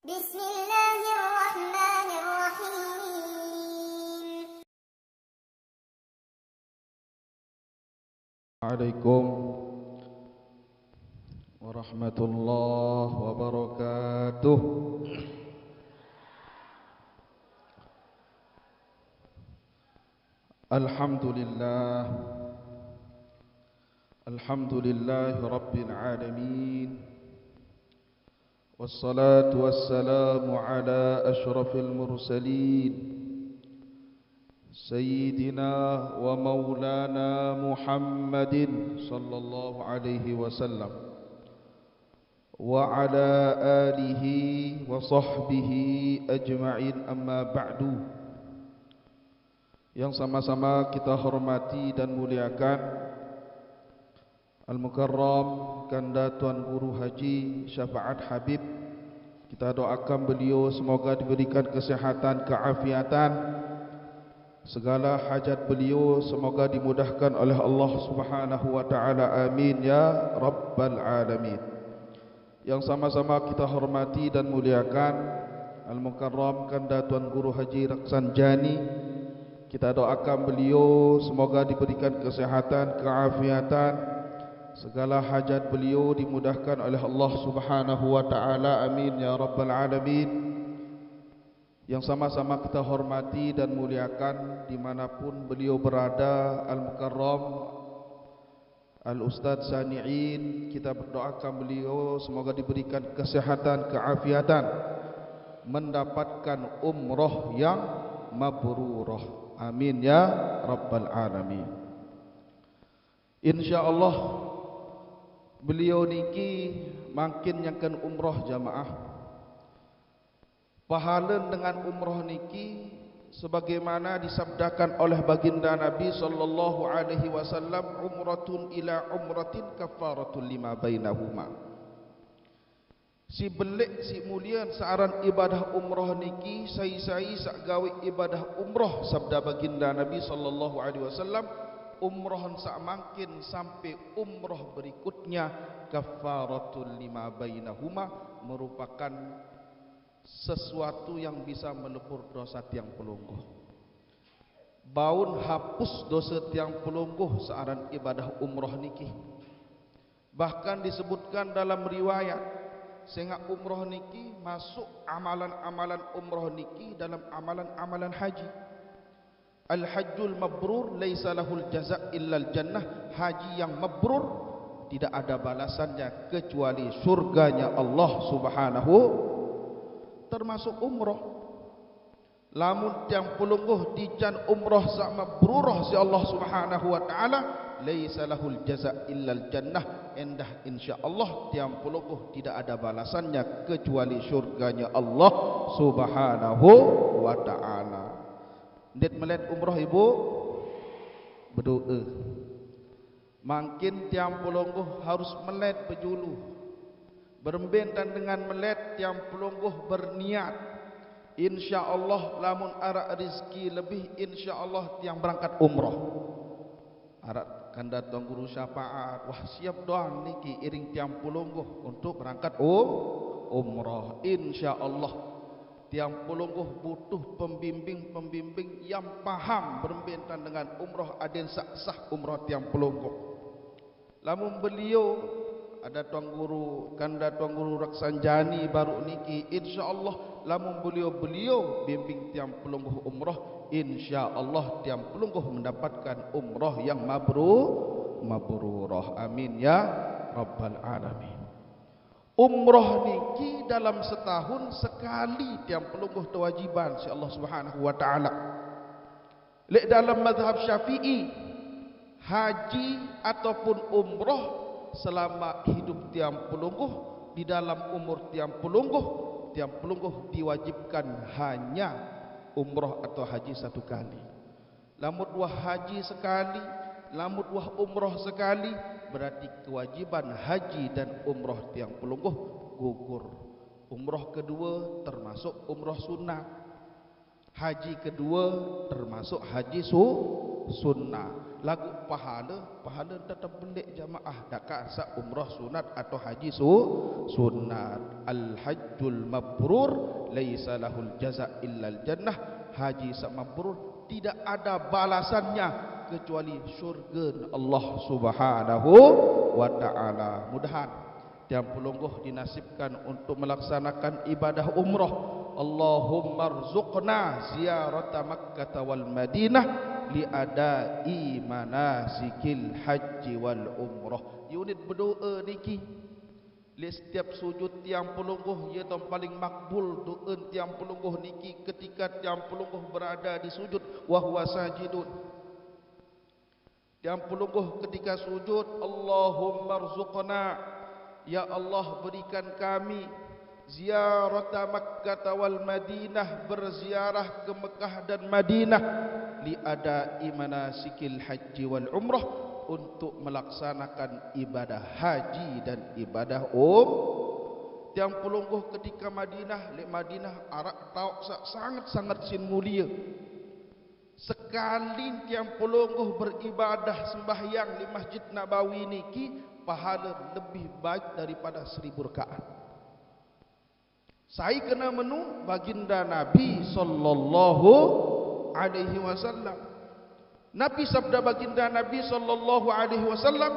Bismillahirrahmanirrahim. Assalamualaikum warahmatullahi wabarakatuh. Alhamdulillah rabbil alamin. Wassalatu wassalamu ala ashrafil mursalin Sayyidina wa maulana Muhammadin sallallahu alaihi wasallam wa ala alihi wa sahbihi ajma'in, amma ba'du. Yang sama-sama kita hormati dan muliakan Al-Mukarram Kanda Tuan Guru Haji Syafaat Habib, kita doakan beliau semoga diberikan kesehatan, keafiatan. Segala hajat beliau semoga dimudahkan oleh Allah Subhanahu wa taala. Amin ya rabbal alamin. Yang sama-sama kita hormati dan muliakan Al-Mukarram Kanda Tuan Guru Haji Raksan Jani, kita doakan beliau semoga diberikan kesehatan, keafiatan. Segala hajat beliau dimudahkan oleh Allah Subhanahu wa taala. Amin ya rabbal alamin. Yang sama-sama kita hormati dan muliakan dimanapun beliau berada, Al-Mukarram Al-Ustadz Sani'in, kita berdoakan beliau semoga diberikan kesehatan, keafiatan, mendapatkan umroh yang mabrurah. Amin ya rabbal alamin. InsyaAllah beliau niki makin nyangkan umroh jamaah. Pahala dengan umroh niki sebagaimana disabdakan oleh baginda Nabi sallallahu alaihi wasallam, umratun ila umratin kafaratun lima bainahuma. Si belik si mulian searan ibadah umroh niki sai-sai sak gawe ibadah umroh, sabda baginda Nabi sallallahu alaihi wasallam, umroh sak mangkin sampai umroh berikutnya kafaratul lima bainahuma, merupakan sesuatu yang bisa melebur dosa tiang pelungguh. Baun hapus dosa tiang pelungguh searan ibadah umroh niki. Bahkan disebutkan dalam riwayat, sehingga umroh niki masuk amalan-amalan umroh niki dalam amalan-amalan haji. Al-hajjul mabrur laisa lahul jaza' illal jannah. Haji yang mabrur tidak ada balasannya kecuali surganya Allah Subhanahu, termasuk umroh. Lamun tiang pelungguh dijan umroh sak mabrurah si Allah Subhanahu wa taala, laisa lahul jaza' illal jannah. Endah insyaallah tiang pelungguh tidak ada balasannya kecuali surganya Allah Subhanahu wa taala. Ndet melet umroh ibu berdoa. Makin tiang pelungguh harus melet berjulu. Berbentan dengan melet tiang pelungguh berniat, insyaallah lamun arak rezeki lebih, insyaallah tiang berangkat umroh. Arak Kanda Tuan Guru Syafaat, wah siap doang niki iring tiang pelungguh untuk berangkat umroh. Insyaallah tiang pelungguh butuh pembimbing yang paham berbentan dengan umroh, aden sah umroh tiang pelungguh. Lamun beliau ada Tuan Guru Kanda Tuan Guru Raksan Jani baru niki, insyaallah lamun beliau bimbing tiang pelungguh umroh, insyaallah tiang pelungguh mendapatkan umroh yang mabrurah. Amin ya rabbal alamin. Umroh niki dalam setahun sekali tiang pelungguh kewajiban si Allah Subhanahu wa taala. Lek dalam mazhab Syafi'i, haji ataupun umroh selama hidup tiang pelungguh, di dalam umur tiang pelungguh diwajibkan hanya umroh atau haji satu kali. Lamun wah haji sekali, lamun wah umroh sekali, berarti kewajiban haji dan umroh tiang pelungguh gugur. Umroh kedua termasuk umroh sunnah, haji kedua termasuk haji sunnah. Lagu pahala tetap belik jamaah dakak sa umrah sunat atau haji sunat. Al hajjul mabrur laisa lahul jaza illal jannah. Haji sa mabrur tidak ada balasannya kecuali syurga Allah Subhanahu wa taala. Mudahan tiang pulungguh dinasibkan untuk melaksanakan ibadah umrah. Allahumma rzuqna ziyarata Makkah wal Madinah liadai manasikil haji wal umrah. Unit berdoa niki li setiap sujud tiang pelungguh ia yang paling makbul doa tiang pelungguh niki ketika tiang pelungguh berada di sujud wa huwa sajidun. Tiang pelungguh ketika sujud, Allahumma rzuqna, ya Allah berikan kami ziarata Makkah wal Madinah, berziarah ke Mekah dan Madinah liadai manasikil haji wal umrah, untuk melaksanakan ibadah haji dan ibadah Tiang pelungguh ketika Madinah, lek Madinah arak tau sangat-sangat sin mulia. Sekali tiang pelungguh beribadah sembahyang di Masjid Nabawi niki pahala lebih baik daripada 1000 rakaat. Saya kena menu baginda Nabi sallallahu alaihi wasallam. Nabi sabda baginda Nabi sallallahu alaihi wasallam,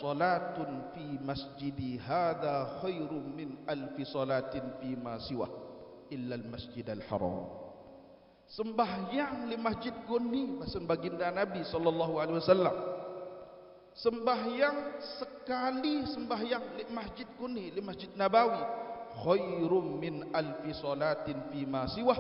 salatun fi masjidi hadza khairum min alfi salatin fi ma siwa illa al masjidal haram. Sembahyang di masjid ni bahasan baginda Nabi sallallahu alaihi wasallam. Sembahyang sekali sembahyang di masjid ni, di Masjid Nabawi, khairum min alfi salatin fi ma siwa,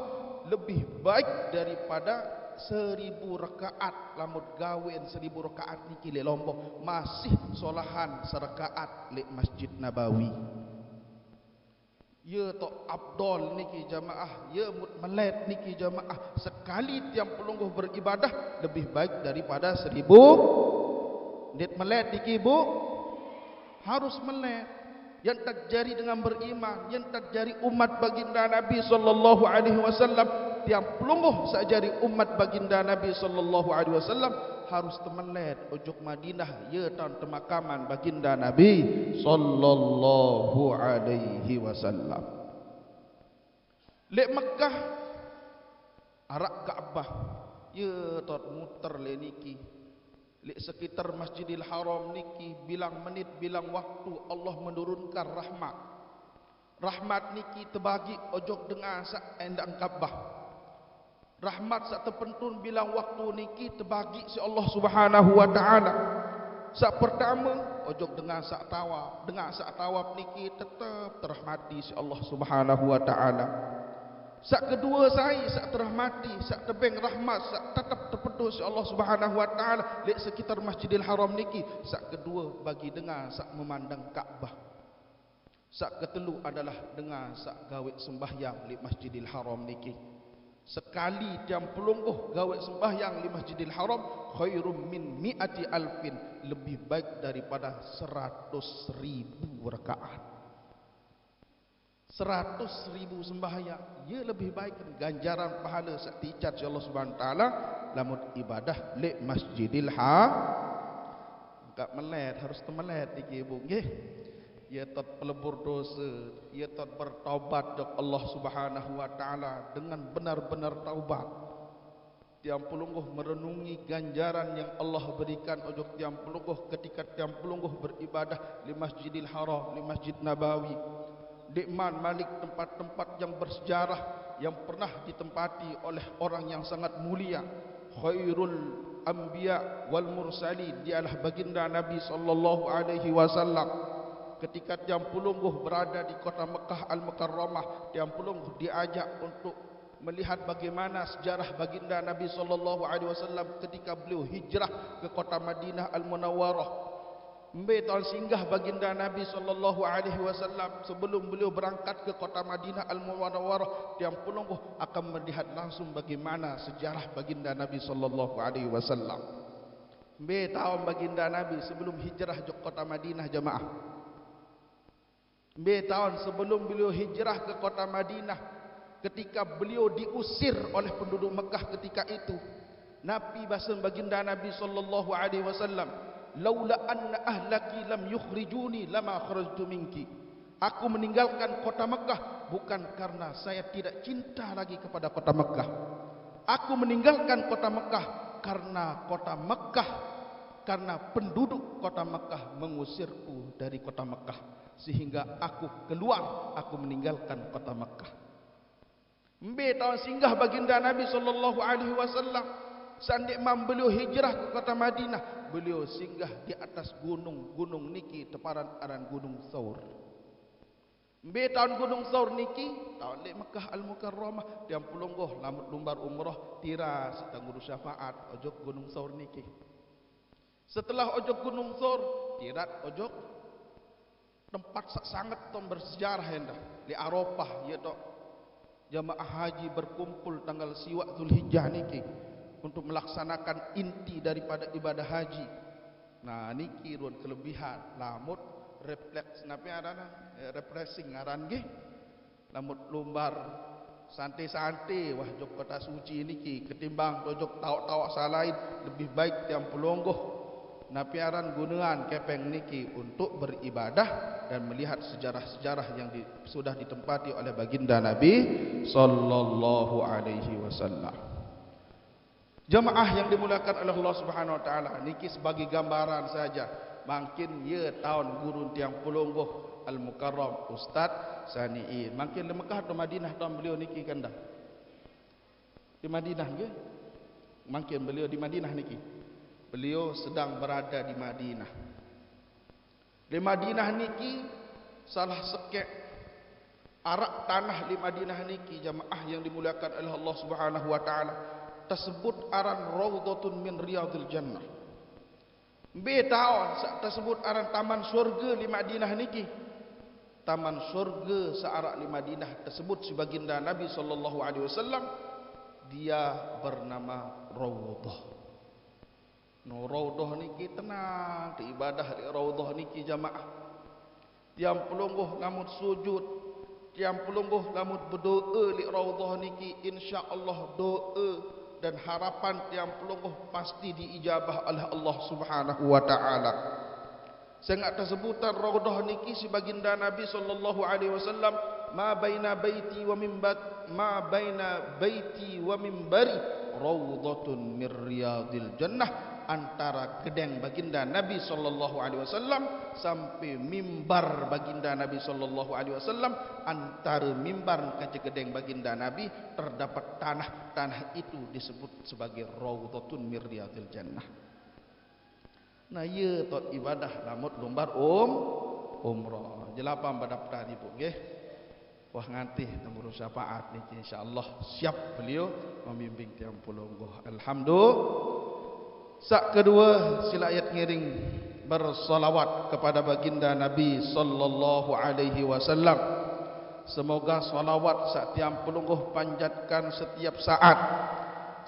lebih baik daripada 1000 rakaat. Lamun gawen 1000 rakaat niki le lombok masih solahan serakaat di Masjid Nabawi. Ya tok abdol niki jamaah, ya mutmalat niki jamaah. Sekali tiang pelungguh beribadah lebih baik daripada 1000. Net melet niki bu, harus melet. Yang terjadi dengan beriman, yang terjadi umat baginda Nabi sallallahu alaihi wasallam, tiang pelungguh sajari umat baginda Nabi sallallahu alaihi wasallam harus temelet ujuk Madinah, ya tahun temakaman baginda Nabi sallallahu alaihi wasallam. Lek Mekah arak Ka'bah, ya tot muter le niki. Lek sekitar Masjidil Haram niki bilang menit bilang waktu Allah menurunkan rahmat. Rahmat niki terbagi ojok dengan sak endang Ka'bah. Rahmat sak terpentun bilang waktu niki terbagi si Allah Subhanahu wa taala. Sak pertama ojok dengan sak tawaf niki tetap terahmati si Allah Subhanahu wa taala. Sak kedua saya sak terahmati, sak tebeng rahmat, sak tetap terpentun si Allah Subhanahu wa taala lek sekitar Masjidil Haram niki. Sak kedua bagi dengar sak memandang Kaabah. Sak ketelu adalah dengar sak gawe sembahyang di Masjidil Haram niki. Sekali tiang pelungguh gawe sembahyang di Masjidil Haram khairum min mi'ati alfin, lebih baik daripada 100.000 rakaat. 100.000 sembahyang, ia lebih baik ganjaran pahala sak ticat Allah Subhanahu wa taala lamun ibadah li Masjidil Haram. Enggak melet, harus temelet iki ibu nggih. Ya tot pelebur dosa, ya tot bertaubat kepada Allah Subhanahu wa taala dengan benar-benar taubat. Tiang pelungguh merenungi ganjaran yang Allah berikan ojok tiang pelungguh ketika tiang pelungguh beribadah di Masjidil Haram, di Masjid Nabawi. Dikman Malik, tempat-tempat yang bersejarah yang pernah ditempati oleh orang yang sangat mulia. Khairul anbiya wal mursalin, dialah baginda Nabi sallallahu alaihi wasallam. Ketika tiang pelungguh berada di kota Mekah Al-Mukarramah, tiang pelungguh diajak untuk melihat bagaimana sejarah baginda Nabi sallallahu alaihi wasallam ketika beliau hijrah ke kota Madinah Al-Munawwarah. Mbe tahun singgah baginda Nabi sallallahu alaihi wasallam, sebelum beliau berangkat ke kota Madinah Al-Munawwarah, tiang pelungguh akan melihat langsung bagaimana sejarah baginda Nabi sallallahu alaihi wasallam. Mbe tahun baginda Nabi sebelum hijrah ke kota Madinah jamaah. Mbe tahun sebelum beliau hijrah ke kota Madinah, ketika beliau diusir oleh penduduk Mekah ketika itu, Nabi bahasa baginda Nabi sallallahu alaihi wasallam, laula anna ahlaki lam yukhrijuni lama kharajtu minki. Aku meninggalkan kota Mekah bukan karena saya tidak cinta lagi kepada kota Mekah. Aku meninggalkan kota Mekah karena penduduk kota Mekah mengusirku dari kota Mekah, sehingga aku keluar, aku meninggalkan kota Mekah. Mbe tahun singgah baginda Nabi sallallahu alaihi wasallam. Sandik mam beliau hijrah ke kota Madinah, beliau singgah di atas gunung niki teparan aran Gunung Tsaur. Mbe tahun Gunung Tsaur niki tahun lek Mekah Al-Mukarramah tiang pulunggoh lamut lumbar umrah tiras tangguru syafaat ojok Gunung Tsaur niki. Setelah ojok Gunung Tsaur tirat ojok tempat sangat tom bersejarah hendak di Arafah ya tok. Jamaah haji berkumpul tanggal siwak Zulhijjah niki untuk melaksanakan inti daripada ibadah haji. Nah niki run kelebihan lamut refleks napi arana refreshing aran nggih. Lamut lumbar santai-santai wah jok kota suci niki ketimbang dojok tawak-tawak salain lebih baik tiang pelonggoh. Napi aran gunungan kepeng niki untuk beribadah dan melihat sejarah-sejarah yang sudah ditempati oleh baginda Nabi sallallahu alaihi wasallam. Jemaah yang dimuliakan oleh Allah Subhanahu wa taala, niki sebagai gambaran saja. Makin ya tahun gurun tiang pulunggoh Al-Mukarram Ustaz Saniin. Makin di Mekah atau Madinah tahun beliau niki kan dah. Di Madinah nggih. Makin beliau di Madinah niki. Beliau sedang berada di Madinah. Di Madinah niki salah sekek arak tanah di Madinah niki jemaah yang dimuliakan oleh Allah Subhanahu wa taala. Tersebut aran Raudhatun min Riyadil Jannah. Be taon tersebut aran taman surga di Madinah niki. Taman surga searak di Madinah tersebut si baginda Nabi sallallahu alaihi wasallam dia bernama Raudhah. No Raudhah niki tenang di ibadah di Raudhah niki jamaah. Tiang pelungguh lamun sujud, tiang pelungguh lamun berdoa di Raudhah niki insyaallah doa dan harapan tiang pelungguh pasti diijabah oleh Allah Subhanahu wa taala. Sangat tersebutan Raudhah niki si baginda Nabi sallallahu alaihi wasallam, ma baina baiti wa mimbari raudhatun mir riyadil jannah. Antara gedeng baginda Nabi sallallahu alaihi wasallam sampai mimbar baginda Nabi sallallahu alaihi wasallam, antara mimbar kaca gedeng baginda Nabi terdapat tanah itu disebut sebagai raudhatun mir riyadil jannah. Nah ye tot ibadah lamut lumbar umrah jelapan badaptar ibu nggih. Wah nganti nombor syafaat niki insyaallah siap beliau membimbing tiang pulungguh. Alhamdulillah. Sak kedua sila ayat ngiring bersolawat kepada baginda Nabi sallallahu alaihi wasallam. Semoga solawat sak tiang pelungguh panjatkan setiap saat.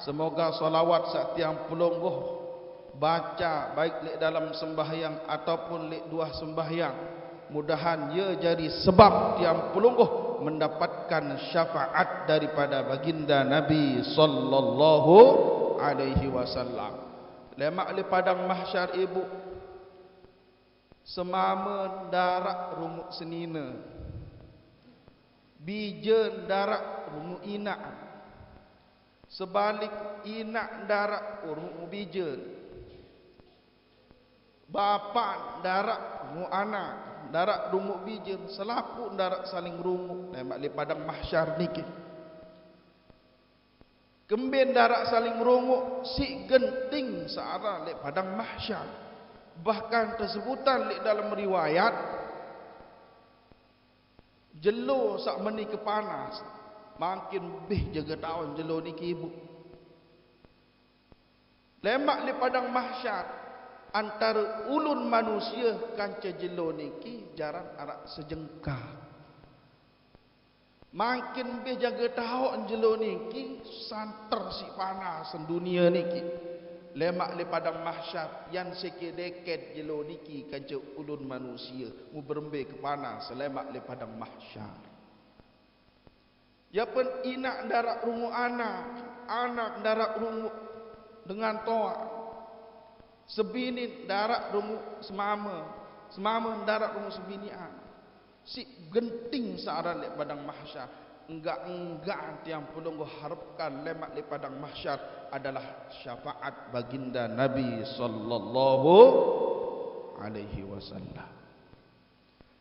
Semoga solawat sak tiang pelungguh baca baik lek dalam sembahyang ataupun lek dua sembahyang. Mudahan ia jadi sebab tiang pelungguh mendapatkan syafaat daripada baginda Nabi sallallahu alaihi wasallam. Lemak le padang mahsyar ibu semama darak rumuk senina, bijen darak rumuk inak, sebalik inak darak rumuk bijen, bapa darak rumuk anak, darak rumuk bijen, selaku darak saling rumuk. Lemak le padang mahsyar niki kembin darak saling rongok si genting searah lek padang mahsyar. Bahkan tersebutan lek dalam riwayat jelo sak meni kepanas makin lebih jaga tahun jelo niki ibu. Lemak lek padang mahsyar antara ulun manusia kanca jelo niki jarang arak sejengkal. Makin be jaga tahu anjelo niki santer si panas dunia niki. Lemak le padang mahsyar yang sekedeket jelo niki kanca ulun manusia mu berembe ke panas lemak le padang mahsyar. Ya pen inak darak rungu anak, anak darak rungu dengan toa. Sebini darat rumu semama darat rumu sebinian. Si genting searan lek padang mahsyar. Enggak tiang pulung harapkan lemak di padang mahsyar adalah syafaat baginda Nabi sallallahu alaihi wasallam.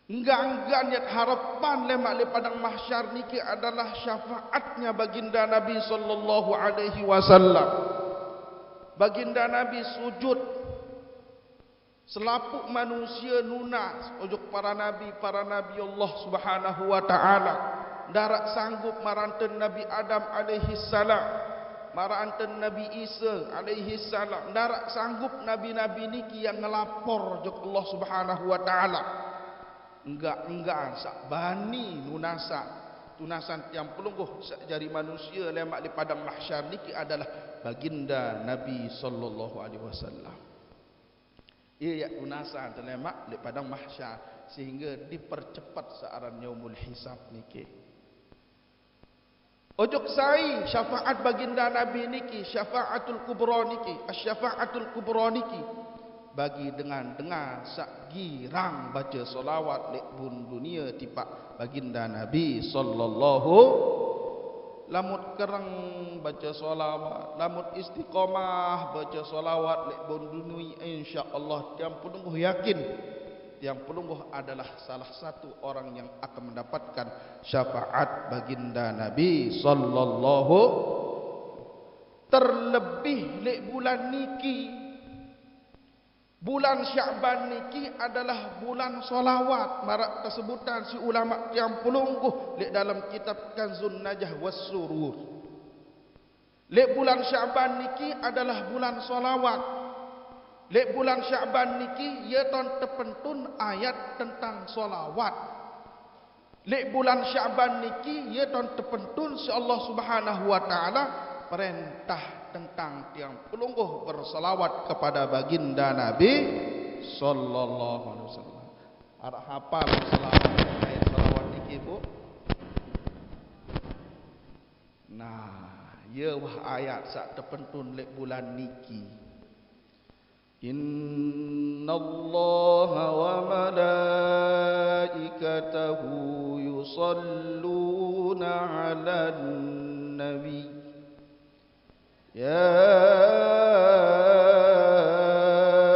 Enggak niat harapan lemak di padang mahsyar niki adalah syafaatnya baginda Nabi sallallahu alaihi wasallam. Baginda Nabi sujud selapuk manusia nunas ojuk para nabi Allah Subhanahu wa taala. Darat sanggup maranten Nabi Adam alaihi salam, maranten Nabi Isa alaihi salam. Darat sanggup nabi-nabi niki yang ngelapor jok Allah Subhanahu wa taala. Enggak sak bani tunasan tiang pelungguh sak jari manusia lemak di padang mahsyar niki adalah baginda Nabi sallallahu alaihi wasallam. Ia tunasan lemak di padang mahsyar sehingga dipercepat searan yaumul hisab niki. Ojok sai syafaat baginda Nabi niki, syafaatul kubra niki, asy-syafaatul kubra niki bagi dengan sak girang baca solawat lek bun dunia tipak baginda Nabi sallallahu. Lamut kereng baca solawat, lamut istiqamah baca solawat lek bun dunia, insyaallah tiang penunggu yakin yang pelungguh adalah salah satu orang yang akan mendapatkan syafaat baginda Nabi sallallahu. Terlebih lek bulan niki, bulan Sya'ban niki adalah bulan solawat. Marak tesebutan si ulama yang pelungguh lek dalam kitab Kanzun Najah was Surur. Lek bulan Sya'ban niki adalah bulan solawat. Lek bulan Sya'ban niki ia ton terpentun ayat tentang solawat. Lek bulan Sya'ban niki ia ton terpentun si Allah Subhanahu wa taala perintah tentang tiang pelungguh bersolawat kepada baginda Nabi sallallahu alaihi wasallam. Ada hafal selawat ayat solawat niki bu? Nah, ia wah ayat sak terpentun lek bulan niki. Inna Allah wa malaikatahu yusalluna 'alan nabi ya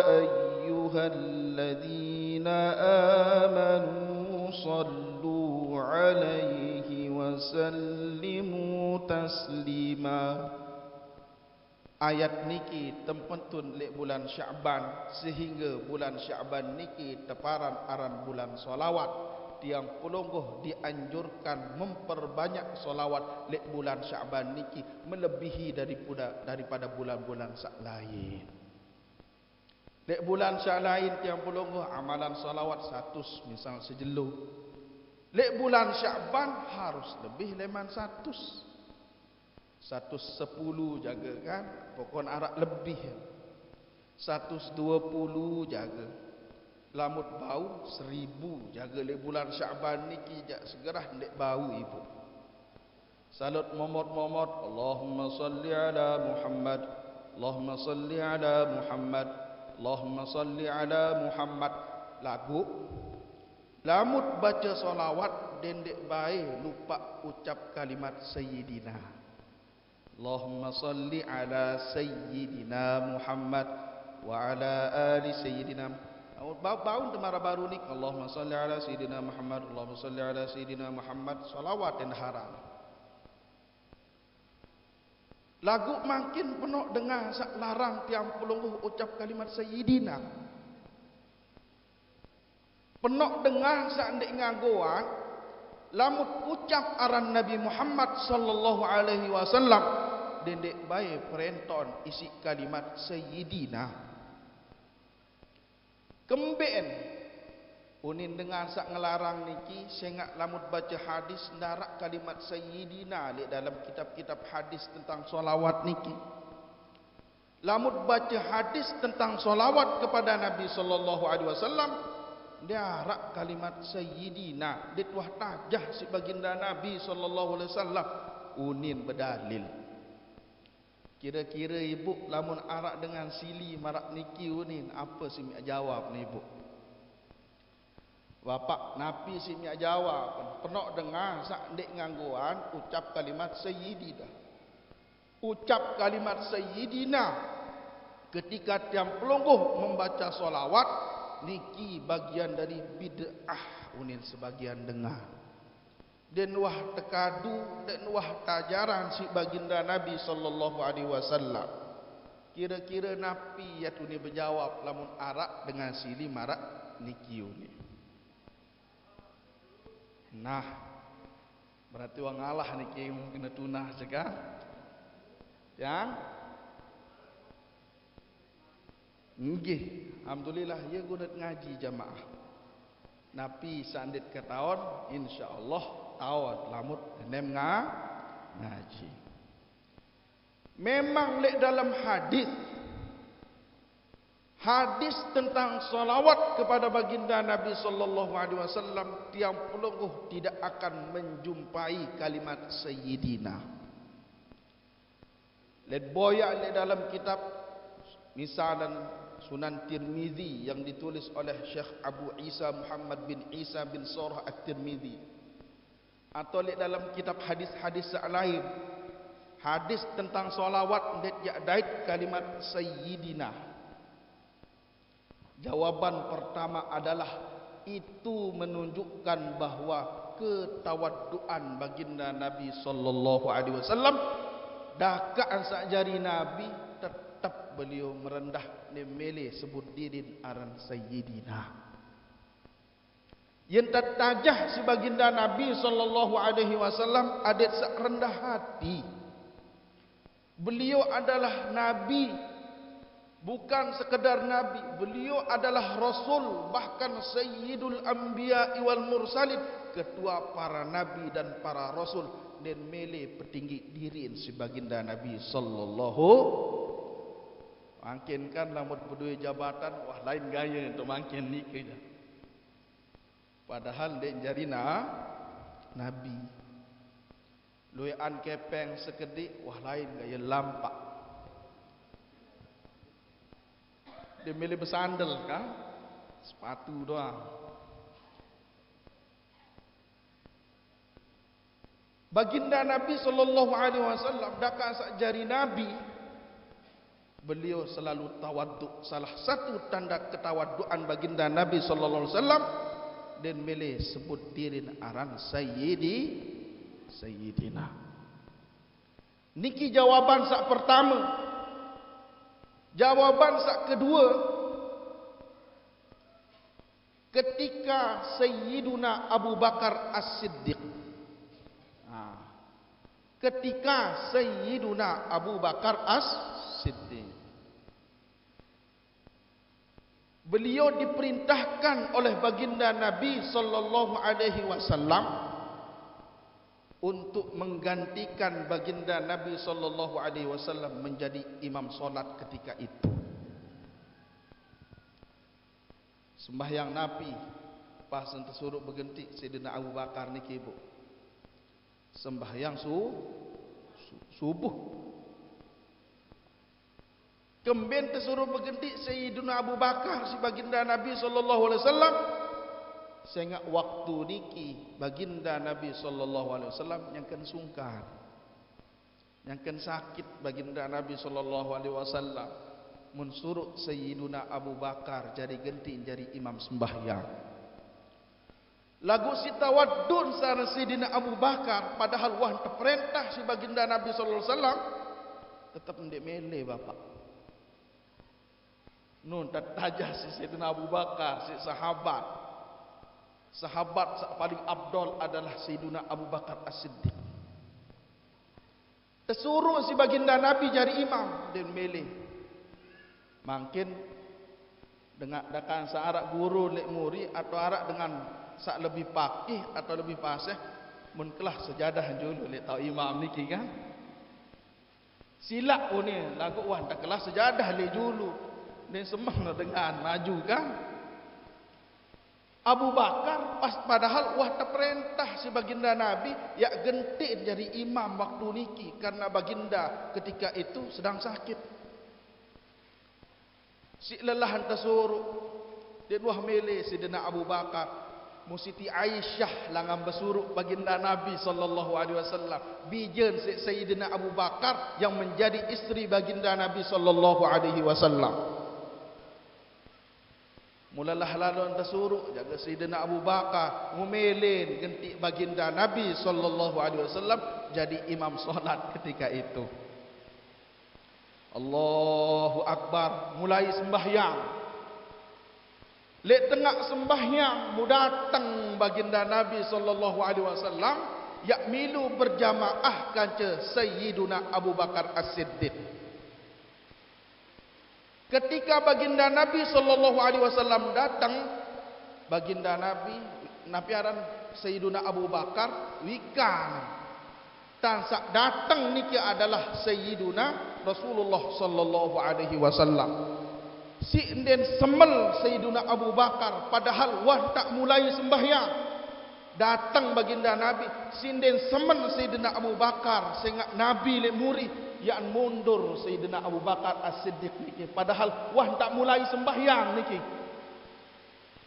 ayyuhalladzina amanu sallu 'alaihi wa sallimu taslima. Ayat niki tempentun lek bulan Sya'ban sehingga bulan Sya'ban niki teparan aran bulan solawat. Tiang pelungguh dianjurkan memperbanyak solawat lek bulan Sya'ban niki melebihi daripada bulan-bulan sak lain. Lek bulan sak lain tiang pelungguh amalan solawat 100 misal sejelu. Lek bulan Sya'ban harus lebih leman 100. 110 jaga kan, pokon arak lebih. 120 jaga. Lamut bau 1000 jaga le bulan Sya'ban niki jak segerah ndek bau ibu. Salut momot-momot Allahumma salli ala Muhammad, Allahumma salli ala Muhammad, Allahumma salli ala Muhammad. Lagu lamut baca solawat dendek bae lupa ucap kalimat sayyidina. Allahumma salli ala sayyidina Muhammad wa ala ali sayyidina. Bau temara baru ni Allahumma salli ala sayyidina Muhammad, Allahumma salli ala sayyidina Muhammad, salawat dan haram. Lagu makin penuh dengar sak larang tiang pelungguh ucap kalimat sayyidina. Penuh dengar sak ndek ngagoan lamut ucap aran Nabi Muhammad sallallahu alaihi wasallam dendek bae perenton isi kalimat sayyidina. Kemben unin dengar sak ngelarang niki sengak lamut baca hadis ndarak kalimat sayyidina di dalam kitab-kitab hadis tentang solawat niki. Lamut baca hadis tentang solawat kepada Nabi sallallahu alaihi wasallam ndarak kalimat sayyidina dituah tajah si baginda Nabi sallallahu alaihi wasallam unin berdalil. Kira-kira ibu lamun arak dengan sili marak niki ni apa si mi jawab ni ibu? Bapak napi si mi jawab. Pernah dengar sak ndek ngangguan ucap kalimat sayyidina. Ucap kalimat sayyidina ketika tiang pelungguh membaca solawat niki bagian dari bid'ah unin sebagian dengar. Dan wah tekadu dan wah tajaran si baginda Nabi sallallahu alaihi wasallam. Kira-kira napi ya tu ni berjawab lamun arak dengan sili marak nikiu ni. Nah, berarti wang Allah niki kena tunah juga. Ya. Nggih, alhamdulillah ya guna ngaji jamaah. Napi sandit ke tahun insyaallah tawad lamut nem ngaji. Memang lek dalam hadis tentang salawat kepada baginda Nabi sallallahu alaihi wasallam tiang pelungguh tidak akan menjumpai kalimat sayyidina. Lek boya lek dalam kitab misalan Sunan Tirmizi yang ditulis oleh Syekh Abu Isa Muhammad bin Isa bin Surah At-Tirmizi, atau lihat dalam kitab hadis-hadis lain, hadis tentang solawat dia dait kalimat sayyidina. Jawaban pertama adalah itu menunjukkan bahawa ketawadduan baginda Nabi sallallahu alaihi wasallam dakaan sakjari Nabi tetap beliau merendah nemele sebut diri aran sayyidina. Yang tertajah si baginda Nabi sallallahu alaihi wasallam adet sak rendah hati. Beliau adalah nabi, bukan sekedar nabi, beliau adalah rasul, bahkan sayyidul anbiya wal mursalin, ketua para nabi dan para rasul, dan mele petinggi diri si baginda Nabi sallallahu. Mungkin kan lamun berdua jabatan wah lain gaya untuk mungkin ni ke. Padahal dia jadi nabi. Luian kepeng sekedik wah lain gaya lampak. Dia milih bersandal kan, sepatu doang. Baginda Nabi sallallahu alaihi wasallam dakan sakjari nabi, beliau selalu tawaddu. Salah satu tanda ketawadduan baginda Nabi sallallahu alaihi wasallam dan milih sebut diri aran sayyidina. Niki jawaban sak pertama. Jawaban sak kedua, ketika Sayyiduna Abu Bakar As-Siddiq, ketika Sayyiduna Abu Bakar As-Siddiq, beliau diperintahkan oleh baginda Nabi sallallahu alaihi wasallam untuk menggantikan baginda Nabi sallallahu alaihi wasallam menjadi imam solat ketika itu. Sembahyang Nabi pas ente suruh berganti Sayyidina Abu Bakar niki ibu. Sembahyang subuh. Kembali tersuruh berganti Sayyidina Abu Bakar si baginda Nabi sallallahu alaihi wasallam. Sehingga waktu niki baginda Nabi sallallahu alaihi wasallam yang kan sungkan, yang kan sakit baginda Nabi sallallahu alaihi wasallam mensuruh Sayyidina Abu Bakar jadi ganti jadi imam sembahyang. Lagu si tawaddun sareng Sayyidina Abu Bakar padahal wah terperintah si baginda Nabi sallallahu alaihi wasallam tetap ndek mele bapak. Nun tertajah si Sayyidina Abu Bakar si sahabat. Sahabat paling abdol adalah Sayyidina Abu Bakar As-Siddiq. Tersuruh si baginda Nabi jadi imam dan milih. Mungkin dengan dakan searak guru lek muri atau arak dengan sak lebih pakih atau lebih fasih mun kelah sejadah julu lek tau imam niki kan. Silap pun ni lagu wan tak kelah sejadah lek julu. Ni semang dengan maju kan. Abu Bakar padahal wah terperintah si baginda Nabi ya gentik jadi imam waktu niki karena baginda ketika itu sedang sakit. Si lelahan tersuruh dia wah milih Sidina Abu Bakar. Musiti Aisyah langan bersuruh baginda Nabi sallallahu alaihi wasallam bijen Sayyidina Abu Bakar yang menjadi istri baginda Nabi sallallahu alaihi wasallam. Mulalah lalu tersuruh jaga Sayyidina Abu Bakar ngumelin gentik baginda Nabi sallallahu alaihi wasallam jadi imam solat ketika itu. Allahu Akbar, mulai sembahyang. Lek tengah sembahyang mu datang baginda Nabi sallallahu alaihi wasallam yak milu berjamaah kanca Sayyiduna Abu Bakar As-Siddiq. Ketika baginda Nabi sallallahu alaihi wasallam datang, baginda Nabi aran Sayyiduna Abu Bakar wikan. Tansak datang niki adalah Sayyiduna Rasulullah sallallahu alaihi wasallam. Si enden semel Sayyiduna Abu Bakar padahal wah tak mulai sembahyang. Datang baginda Nabi, sinden semen Sayyidina Abu Bakar sehingga Nabi le muri yang mundur Sayyidina Abu Bakar As-Siddiq niki padahal wah tak mulai sembahyang niki.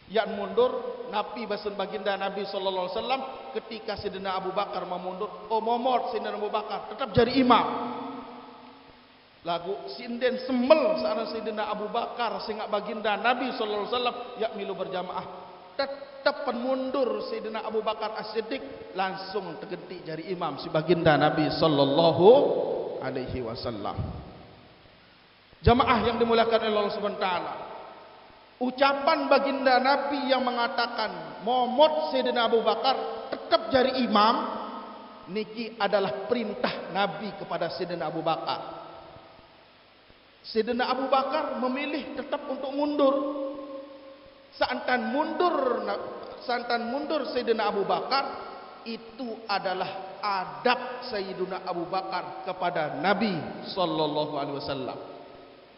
Yang mundur Nabi basen baginda Nabi sallallahu alaihi wasallam ketika Sayyidina Abu Bakar memundur, oh momot Sayyidina Abu Bakar tetap jadi imam. Lagu sinden semel sareng Sayyidina Abu Bakar sehingga baginda Nabi sallallahu alaihi wasallam yak milu berjamaah tetap mundur Sayyidina Abu Bakar As-Siddiq langsung tergentik jadi imam si baginda Nabi sallallahu alaihi wasallam. Jamaah yang dimuliakan oleh Allah Subhanahu wa taala. Ucapan baginda Nabi yang mengatakan momot Sayyidina Abu Bakar tetap jadi imam niki adalah perintah Nabi kepada Sayyidina Abu Bakar. Sayyidina Abu Bakar memilih tetap untuk mundur. Santan mundur Sayyidina Abu Bakar itu adalah adab Sayyidina Abu Bakar kepada Nabi sallallahu alaihi wasallam.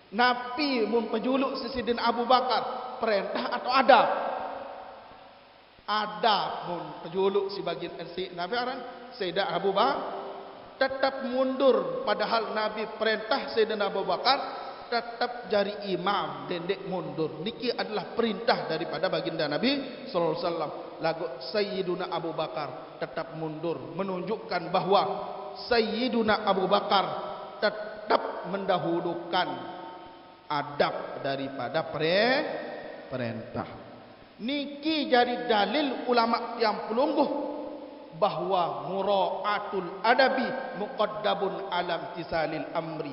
Nabi mempejuluk Sayyidina Abu Bakar perintah atau adab? Adab mempejuluk si bagian Nabi aran Sayyidina Abu Bakar tetap mundur padahal Nabi perintah Sayyidina Abu Bakar tetap jadi imam dendek mundur. Niki adalah perintah daripada baginda Nabi sallallahu alaihi wasallam. Lagu Sayyiduna Abu Bakar tetap mundur menunjukkan bahwa Sayyiduna Abu Bakar tetap mendahulukan adab daripada perintah. Niki jadi dalil ulama yang pelungguh bahwa mura'atul adabi muqaddabun alam tisalil amri.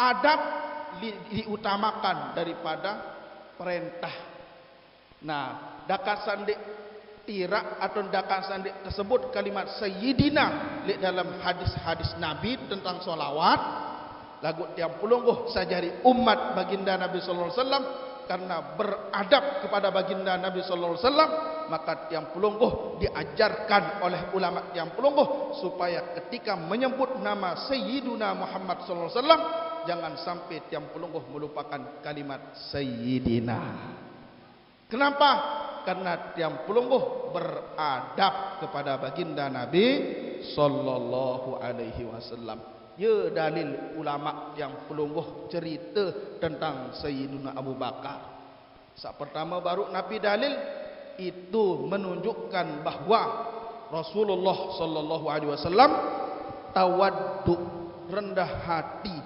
Adab diutamakan daripada perintah. Nah, dakasan di tirak atau dakasan di tersebut kalimat sayyidina di dalam hadis-hadis Nabi tentang solawat lagu tiang pulungguh sajari umat baginda Nabi sallallahu alaihi wasallam karena beradab kepada baginda Nabi sallallahu alaihi wasallam maka tiang pulungguh diajarkan oleh ulama tiang pulungguh supaya ketika menyebut nama Sayyiduna Muhammad sallallahu alaihi wasallam jangan sampai tiang pulungguh melupakan kalimat Sayyidina. Kenapa? Karena tiang pulungguh beradab kepada baginda Nabi sallallahu alaihi wasallam. Ya dalil ulama yang pelungguh cerita tentang Sayyidina Abu Bakar. Saat pertama baru Nabi dalil itu menunjukkan bahawa Rasulullah sallallahu alaihi wasallam tawaddu rendah hati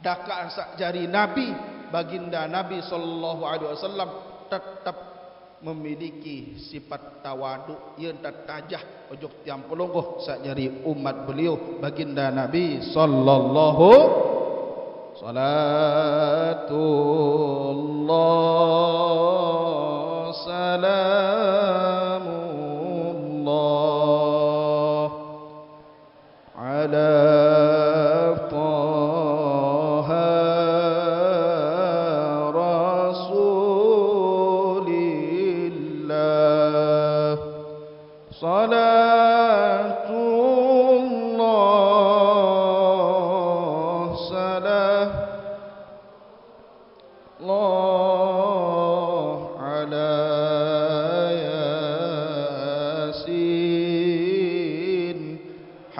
dakaan sak jari Nabi baginda Nabi sallallahu alaihi wasallam tetap memiliki sifat tawadu yang tertajah ojok tiang pelungguh sakjari umat beliau baginda Nabi sallallahu salatullah salamullah ala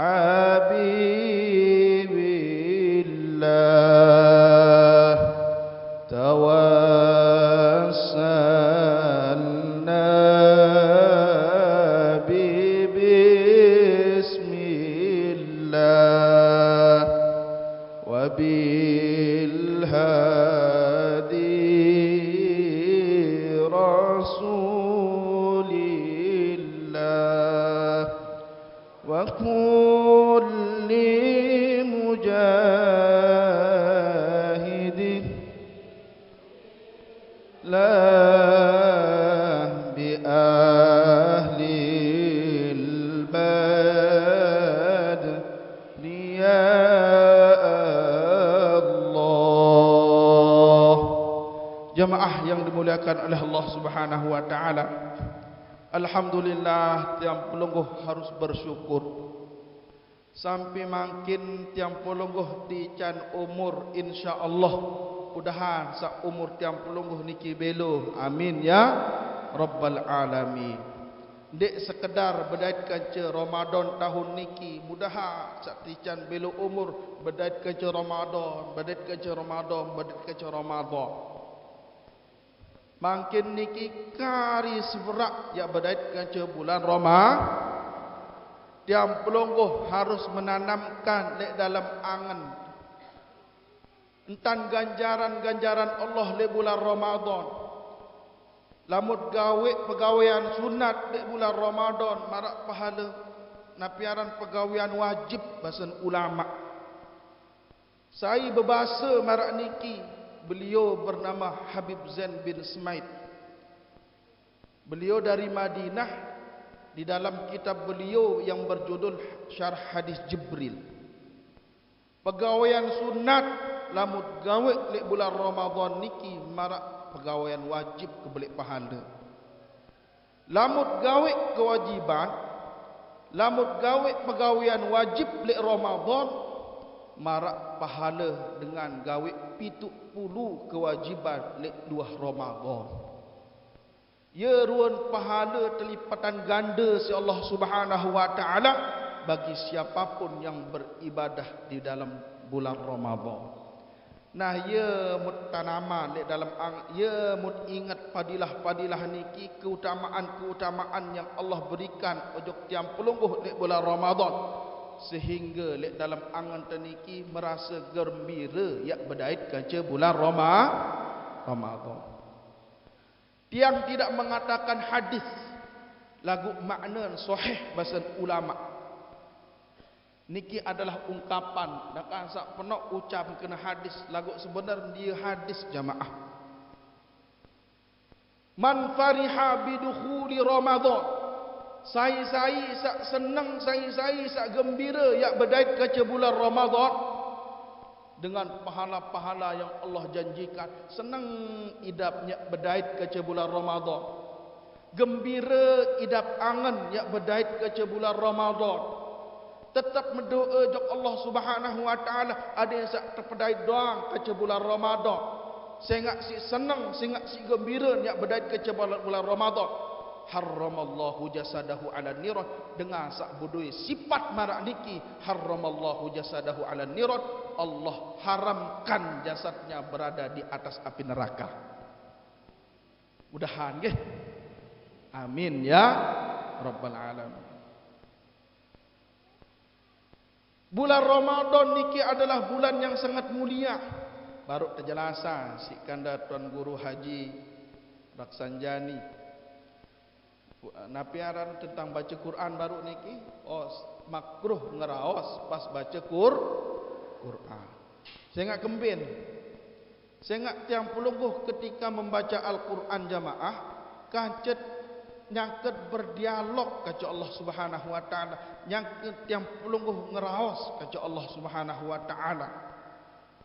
habibillah tawassalna bi bismillah wa bil hadi rasulillah wa kulli mujahidin la bi ahlil badni ya Allah. Jamaah yang dimuliakan oleh Allah Subhanahu wa taala, alhamdulillah tiang pelungguh harus bersyukur. Sampai makin tiang pelungguh di can umur insyaallah mudahan sa umur tiang pelungguh niki belo. Amin ya rabbal alamin. Dek sekedar berdaitkan ce Ramadan tahun niki mudahan sa tican belo umur berdaitkan ce Ramadan, berdaitkan ce Ramadan, berdaitkan ce Ramadan. Makin niki kari seberak ya berdaitkan ce bulan Ramadan. Tiang pelungguh harus menanamkan di dalam angan entan ganjaran-ganjaran Allah di bulan Ramadan. Lamut gawe pegawaian sunat di bulan Ramadan marak pahala napiaran pegawaian wajib bahasan ulama. Saya berbahasa marak niki, beliau bernama Habib Zain bin Smaid. Beliau dari Madinah. Di dalam kitab beliau yang berjudul Syarh Hadis Jibril, pegawaian sunat lamut gawe lek bulan Ramadan niki marak pegawaian wajib kebelik pahala. Lamut gawe kewajiban, lamut gawe pegawaian wajib lek Ramadan marak pahala dengan gawe 70 kewajiban lek 2 Ramadan. Ya ruan pahala terlipatan ganda si Allah Subhanahu wa taala bagi siapapun yang beribadah di dalam bulan Ramadan. Nah ya mut tanaman di dalam ya mut ingat padilah-padilah niki, keutamaan-keutamaan yang Allah berikan ojok tiang pelungguh di bulan Ramadan sehingga di dalam angan teniki merasa gembira ya berdait ke bulan Ramadan. Tiang tidak mengatakan hadis lagu makna sahih bahasa ulama. Niki adalah ungkapan dan kansak penuh ucap kena hadis lagu sebenar dia hadis jamaah. Man fariha bidukhuli Ramadan. Saya sak senang, saya sak gembira ya berdait ke bulan Ramadan. Dengan pahala-pahala yang Allah janjikan. Senang idapnya berdait ke bulan Ramadan. Gembira idap angan yang berdait ke bulan Ramadan. Tetap mendoa jok Allah Subhanahu wa taala ada yang sak terpedait doang ke bulan Ramadan. Sehingga si senang, sehingga si gembira yang berdait ke bulan Ramadan. Harramallahu jasadahu ala niran, dengan sak budui sifat marak niki harramallahu jasadahu ala niran, Allah haramkan jasadnya berada di atas api neraka. Mudahan nggih. Amin ya rabbal alamin. Bulan Ramadan niki adalah bulan yang sangat mulia. Baru terjelasan si kanda Tuan Guru Haji Raksanjani napiaran tentang baca Quran baru niki, makruh ngeraos pas baca Quran. Saya ingat kembin. Saya ingat tiang pelungguh ketika membaca Al-Quran jamaah kancet nyangket berdialog kaca Allah Subhanahu wa taala, nyangket tiang pelungguh ngeraos kaca Allah Subhanahu wa taala.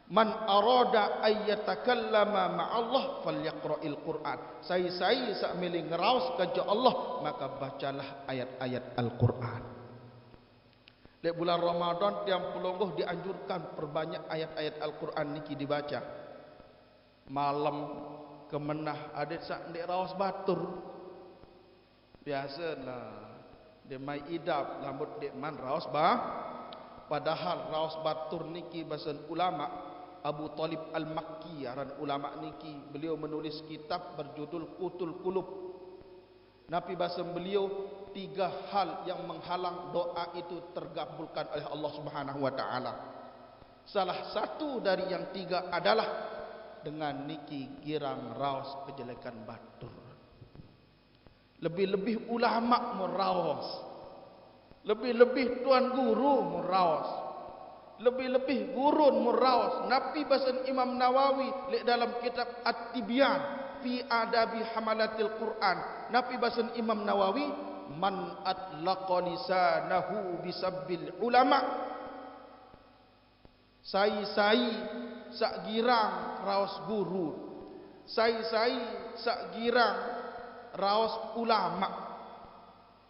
Man arada ayyatakallama ma'allah falyaqra'il Qur'an. Saya sak milih ngeraos kaca Allah maka bacalah ayat-ayat Al-Qur'an. Di bulan Ramadan tiang pelungguh dianjurkan perbanyak ayat-ayat Al-Qur'an niki dibaca. Malam kemenah ada sak ndek raos batur. Biasalah. Dia mai idap lambut dek man raos padahal raos batur niki bahasan ulama Abu Talib Al-Makki aran ulama niki, beliau menulis kitab berjudul Qutul Qulub. Nabi bahasan beliau 3 hal yang menghalang doa itu tergabulkan oleh Allah Subhanahu wa taala. Salah satu dari yang 3 adalah dengan niki girang raos kejelekan batur. Lebih-lebih ulama meraos, lebih-lebih tuan guru meraos, lebih-lebih gurun meraos. Nabi bahasan Imam Nawawi dalam kitab At-Tibyan fi Adabi Hamalatil Quran, Nabi bahasan Imam Nawawi, man atlaqa lisanahu bisabbil ulama, sai-sai sak girang raos guru, sai-sai sak girang raos ulama.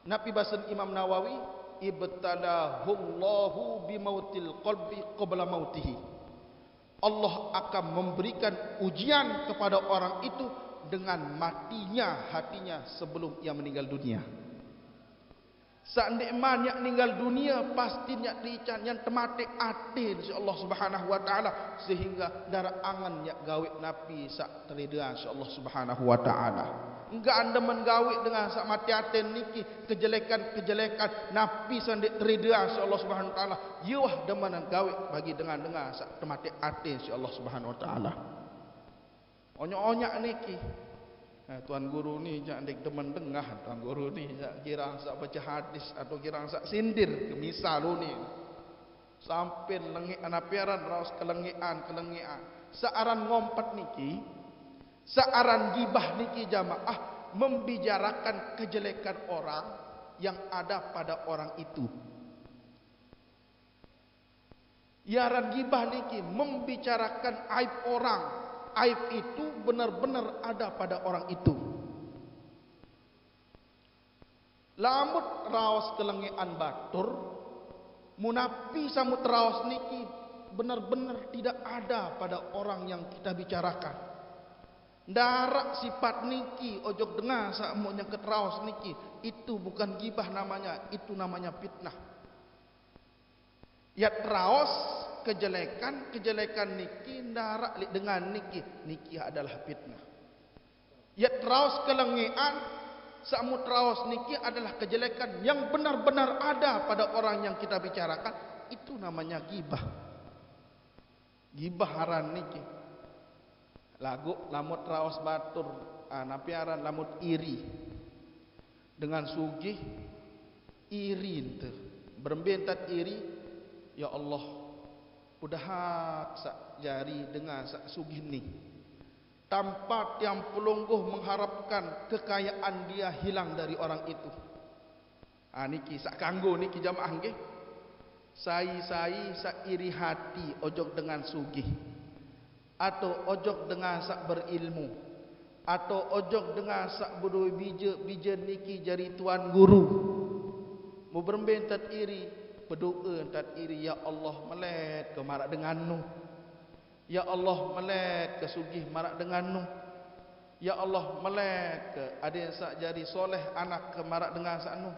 Nabi bahasan Imam Nawawi, ibtalahullahu bimautil qalbi qabla mautihi. Allah akan memberikan ujian kepada orang itu dengan matinya hatinya sebelum ia meninggal dunia. Saat nikmat yang meninggal dunia pasti nyak diican yang temate ate insyaallah Subhanahu wa taala, sehingga darah angan nyak gawe napi sak terida insyaallah Subhanahu wa taala. Enggak anda menggawe dengan sak mati ate niki kejelekan-kejelekan napi sandik terida insyaallah Subhanahu wa taala. Yuh demen gawe bagi dengan sak temate ate insyaallah Subhanahu wa taala. Onyak-onyak niki tuan guru ni jangan dek demen dengah, tuan guru ni kira sak baca hadis atau kira sak sindir ke misal ni sampai lengit anapiaran raus kelengian searan ngompat niki, searan gibah niki jamaah membicarakan kejelekan orang yang ada pada orang itu. Yaran gibah niki membicarakan aib orang, aib itu benar-benar ada pada orang itu. Lamut raos kelengian batur, munapi samut raos niki benar-benar tidak ada pada orang yang kita bicarakan. Darak sifat niki ojok dengar sakmu yang ketraos niki, itu bukan gibah namanya, itu namanya fitnah. Ya traos kejelekan niki darak dengan niki adalah fitnah. Ya traos kelengian sakmu traos niki adalah kejelekan yang benar-benar ada pada orang yang kita bicarakan, itu namanya gibah. Gibah aran niki lagu lamut raos batur napiaran lamut iri dengan sugih iri ente berembentat iri. Ya Allah, udah sak jari dengan sak sugih ni tanpa tiang pelungguh mengharapkan kekayaan dia hilang dari orang itu. Niki sak kanggo niki jamaah nggih. Sai sak iri hati ojok dengan sugih, atau ojok dengan sak berilmu, atau ojok dengan sak bodoi bija niki jari tuan guru. Mu berembentat iri, berdoa entat iri, ya Allah melek ke marak denganmu, ya Allah melek ke sugih marak denganmu, ya Allah melek ke ada yang sak jari soleh anak ke marak dengan saknu,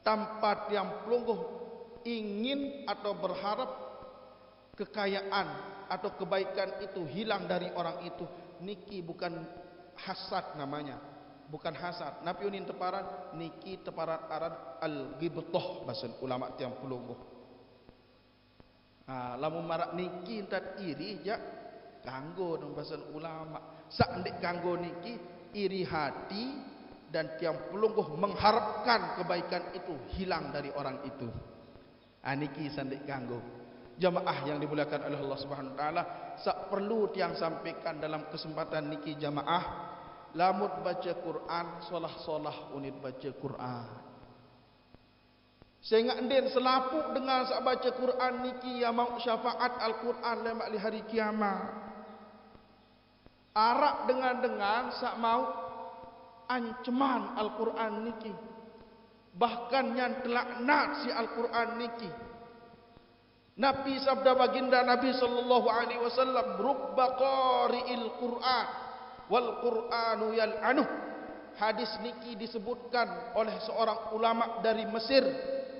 tanpa yang pelungguh ingin atau berharap kekayaan atau kebaikan itu hilang dari orang itu. Niki bukan hasad namanya, bukan hasad. Napi unin teparan niki teparan aran al-ghibthah bahasa ulama tiang pelungguh. Lamun marak niki entat iri ja kanggo dengan bahasa ulama. Sak ndek kanggo niki iri hati dan tiang pelungguh mengharapkan kebaikan itu hilang dari orang itu. Niki sandik kanggo. Jamaah yang dimuliakan oleh Allah Subhanahu wa taala, sak perlu tiang sampaikan dalam kesempatan niki jamaah, lamut baca Quran, solah unit baca Quran. Sehingga enden selapuk dengan sak baca Quran niki ya mau syafaat Al-Quran lemak li hari kiamat. Arak dengan sak mau ancaman Al-Quran niki. Bahkan yang telaknat si Al-Quran niki. Nabi sabda baginda Nabi sallallahu alaihi wasallam, rubba qari'il Quran wal Qur'anu yal'anuh hadis niki disebutkan oleh seorang ulama dari Mesir.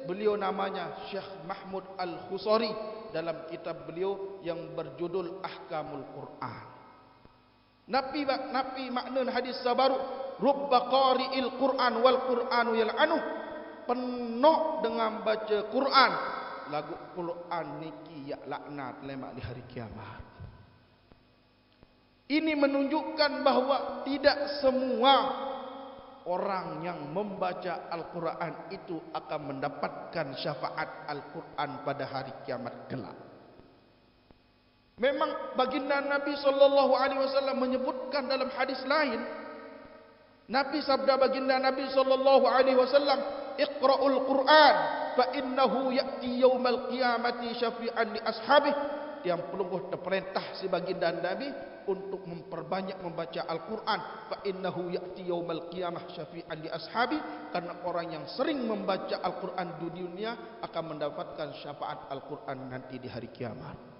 Beliau namanya Syekh Mahmud Al-Khusari dalam kitab beliau yang berjudul Ahkamul Quran. Nabi makna hadis sabaru, rubba qari'il Quran wal Quranu yal'anu. Penuh dengan baca Quran, lagu Quran niki ya laknat lemak di hari kiamat. Ini menunjukkan bahawa tidak semua orang yang membaca Al-Quran itu akan mendapatkan syafaat Al-Quran pada hari kiamat kelak. Memang baginda Nabi SAW menyebutkan dalam hadis lain, Nabi sabda baginda Nabi SAW, Iqra'ul Quran fa innahu ya'ti yaumal qiyamati syafi'an li ashabih. Yang pelungguh terperintah si baginda Nabi untuk memperbanyak membaca Al-Quran. Fa innahu ya'ti yaumal qiyamah syafi'an li ashabi. Karena orang yang sering membaca Al-Quran di dunia akan mendapatkan syafaat Al-Quran nanti di hari kiamat.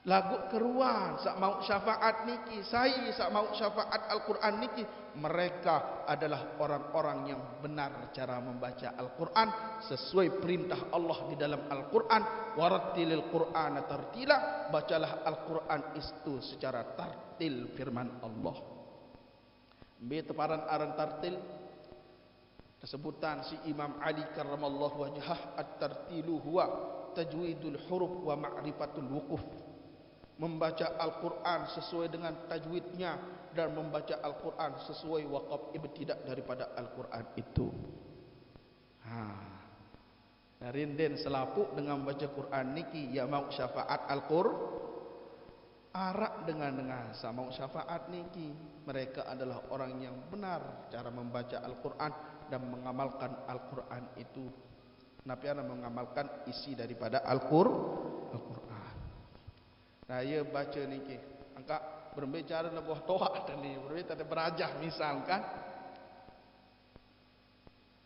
Lagu keruan sak mau syafaat niki, saya sak mau syafaat Al-Quran niki. Mereka adalah orang-orang yang benar cara membaca Al-Quran sesuai perintah Allah di dalam Al-Quran. Warattilil Qur'ana tartila, bacalah Al-Quran itu secara tartil firman Allah. Be teparan aran tartil kesebutan si Imam Ali karramallahu wajhah, at-tartilu huwa tajwidul huruf wa ma'rifatul wuquf. Membaca Al-Quran sesuai dengan tajwidnya dan membaca Al-Quran sesuai waqaf ibtidak daripada Al-Quran itu. Rinden selapuk dengan baca Quran niki ya mau syafaat Al-Quran. Arak dengan sama syafaat niki. Mereka adalah orang yang benar cara membaca Al-Quran dan mengamalkan Al-Quran itu. Nabi ana mengamalkan isi daripada Al-Quran. Saya baca niki, angka berbicara lebuh toa tadi, berbicara berajah misalkan,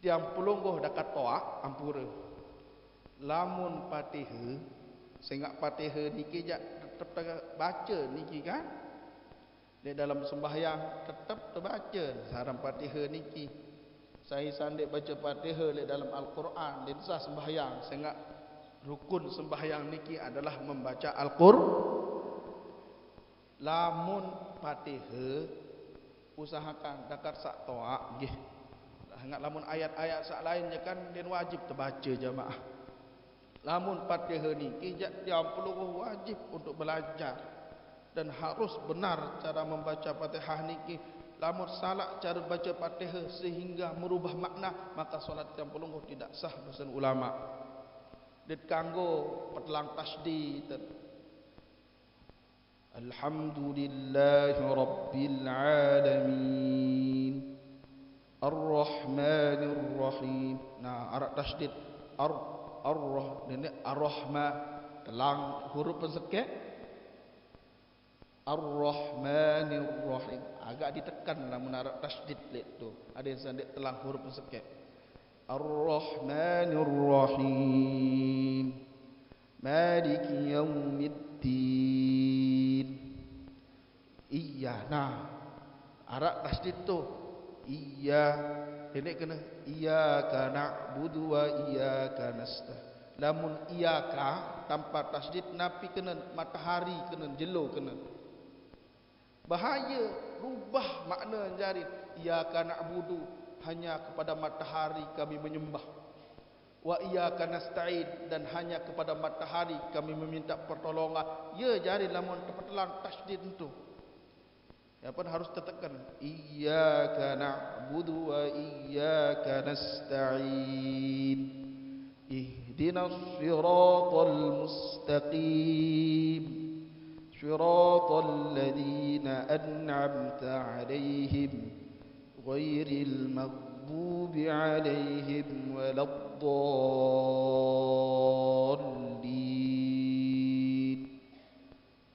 tiang pulungguh dekat toa ampura, lamun patihe, sehingga patihe niki jak tetap baca niki kan, di dalam sembahyang tetap terbaca, saram patihe niki, saya sandik baca patihe di dalam Al-Quran, di sah sembahyang, sehingga rukun sembahyang niki adalah membaca Al-Quran. Lamun Fatihah usahakan dekat sak toa nggih. Ingat lamun ayat-ayat sak lain je kan den wajib terbaca jemaah. Lamun Fatihah niki yang perlu wajib untuk belajar dan harus benar cara membaca Fatihah niki. Lamun salah cara baca Fatihah sehingga merubah makna, maka solat yang pelungguh tidak sah pesan ulama. Dit kanggo petelang tasdid. Alhamdulillahi Rabbil Alamin Ar-Rahmanir Rahim. Nah, arak tasdid Ar-Rahma telang huruf peseket Ar-Rahmanir Rahim. Agak ditekan lamun arak tasdid tu. Ada yang sandik telang huruf peseket. Ar-Rahmanir Rahim Maliki Yaumiddin. Iya, nah arak tasdid tu iya, ini kena iyyaka na'budu wa iyyaka nasta'in. Lamun iyyaka tanpa tasdid napi kena matahari kena jelo kena. Bahaya rubah makna jari iyyaka na'budu hanya kepada matahari kami menyembah. Wa iyyaka nasta'in dan hanya kepada matahari kami meminta pertolongan. Ya jari lamun terpetelang tasdid itu. Ya pun harus tetekan iyyaka na'budu wa iyyaka nasta'in ihdinas siratal mustaqim siratal ladzina an'amta 'alaihim ghairil maghdubi 'alaihim waladdallin.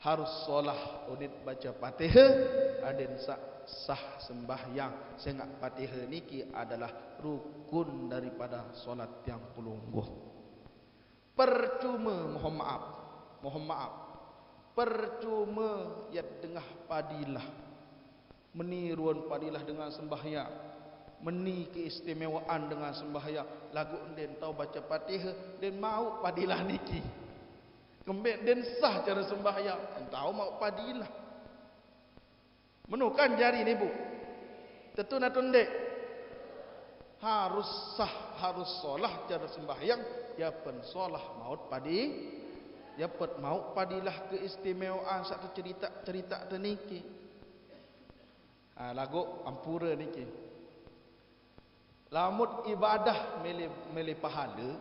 Harus solah unit baca Fatihah aden sah sembahyang. Sehingga Fatihah niki adalah rukun daripada solat yang pelungguh. Percuma mohon maaf percuma ya dengah padilah Meniruan padilah dengan sembahyang, meni keistimewaan dengan sembahyang. Lagu den tahu baca Fatihah, den mau padilah niki. Kembali den sah cara sembahyang, den tahu mau padilah. Menukan jari ni bu. Tentu natun dek. Harus sah, harus solah cara sembahyang. Ya pen solah maut padi. Ya pen mau padilah keistimewaan satu cerita niki. Lagu ampura niki. Lamut ibadah mele pahala.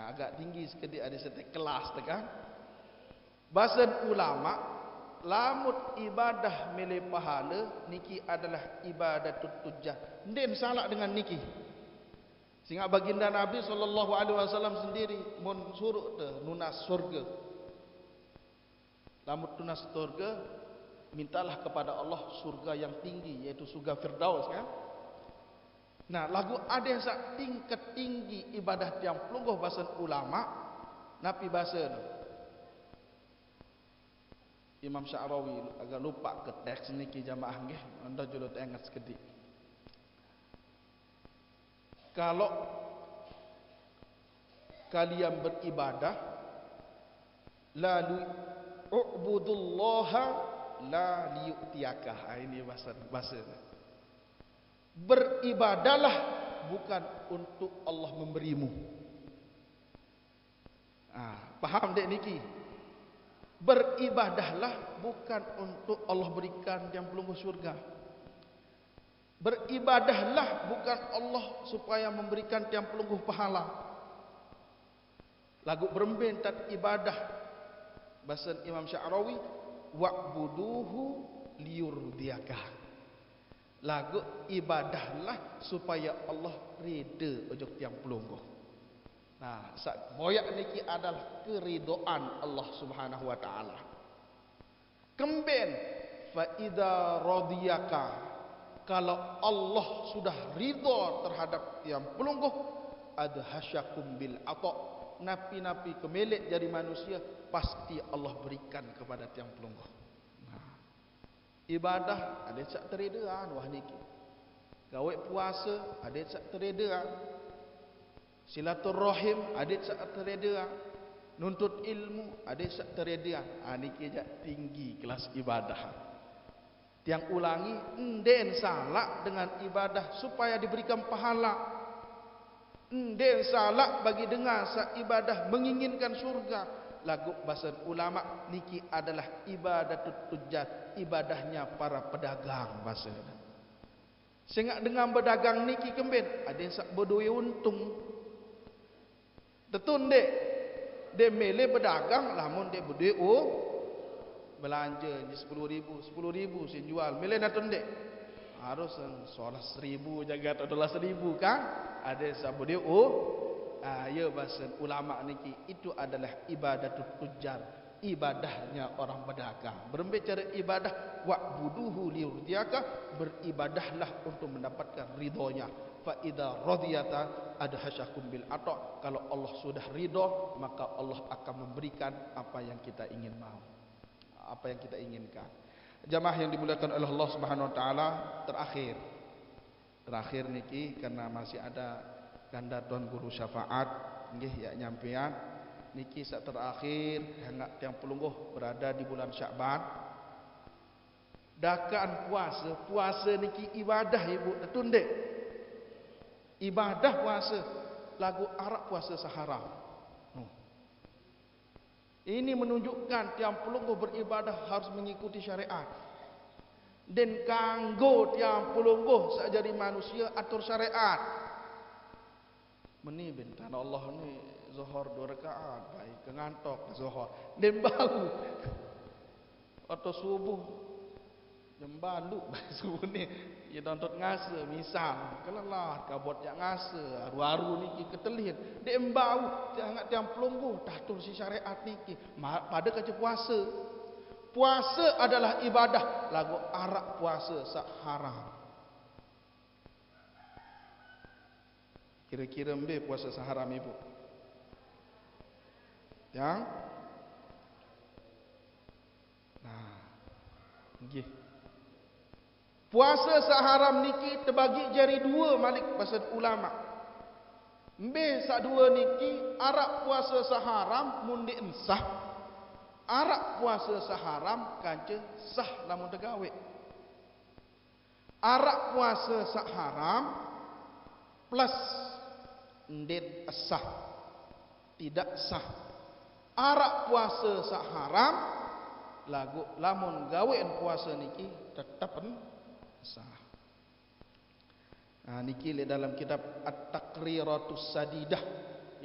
Agak tinggi sekali ada satu kelas tekan. Bahasa ulama, lamut ibadah mele pahala niki adalah ibadatut tujah. Den salah dengan niki. Sehingga baginda Nabi SAW sendiri mun suruh nunas surga. Lamut tunas surga, mintalah kepada Allah surga yang tinggi, yaitu surga Firdaus kan. Nah, lagu ada yang tingkat tinggi ibadah tiang pelungguh bahasa ulama, napi bahasa Imam Sya'rawi agak lupa ke teks niki jamaah nggih, anda jolo ingat sekedik. Kalau kalian beribadah, lalu u'budullaha la liyu'tiyakah. Ini bahasa. Beribadahlah bukan untuk Allah memberimu. Paham dek niki? Beribadahlah bukan untuk Allah berikan yang pelungguh surga. Beribadahlah bukan Allah supaya memberikan tiang pelungguh pahala. Lagu berembentat ibadah bahasa Imam Sya'rawi, wa'buduhu liyurdiyakah. Lagu ibadahlah supaya Allah reda ojok tiang pelungguh. Nah, boyak niki adalah keridoan Allah Subhanahu wa taala. Kemben fa idza radiyaka, kalau Allah sudah ridha terhadap tiang pelungguh, adhasyakum bil ata, napi-napi kemelik dari manusia pasti Allah berikan kepada tiang pelungguh. Nah, ibadah ada sak teredaan wah niki. Gawe puasa ada sak teredaan. Silaturrahim ada sak teredaan. Nuntut ilmu ada sak teredaan. Niki jak tinggi kelas ibadah. Tiang ulangi, enden salah dengan ibadah supaya diberikan pahala. Enden salah bagi dengar sa ibadah menginginkan surga. Lagu bahasa ulama niki adalah ibadatut tujjar, ibadahnya para pedagang bahasa. Sehingga dengan berdagang niki kemben ada yang sak berduit untung. Tetun dek, dia mele berdagang lamun dia berduit belanja ni 10,000 sen jual mele natun dek harus solah 1,000 jaga atau dolar 1,000 kan ada sabut dia ya bahasa ulama niki itu adalah ibadatut tujjar, ibadahnya orang berdagang. Berbicara ibadah, wa'buduhu liyurdiyaka, beribadahlah untuk mendapatkan ridhonya. Fa idza radiyata adhasyakum bil ata, kalau Allah sudah ridho maka Allah akan memberikan apa yang kita ingin mau, apa yang kita inginkan. Jamaah yang dimuliakan oleh Allah Subhanahu wa taala, terakhir niki karena masih ada ganda tuan guru syafaat nggih ya nyampean niki sak terakhir hangat yang pelungguh berada di bulan Sya'ban. Dakaan puasa niki ibadah ibu tundek. Ibadah puasa lagu Arab puasa Sahara. Ini menunjukkan tiang pelungguh beribadah harus mengikuti syariat. Dan kanggo tiang pelungguh sajadi manusia atur syariat. Meni bintan Allah ni zuhur 2 rakaat baik kengantok zuhur. Dan bau. Atau subuh jembalu subuh ni ia dontut ngasa misal kelelah kabut yang ngasa haru-haru niki ketelin dia embau jangan tiang pelungguh tatur si syariat niki pada kerja puasa adalah ibadah lagu arak puasa sak haram. Kira-kira mbe puasa saharam ibu yang nah nggih Puasa saharam niki terbagi jadi dua malik pasal ulama. Mbe sak dua niki arak puasa saharam mundi ensah. Arak puasa saharam kanca sah lamun tegawe. Arak puasa saharam plus ndit sah tidak sah. Arak puasa saharam lagu lamun gawean puasa niki tetapen sah. Nah, niki dalam kitab At-Taqriratus Sadidah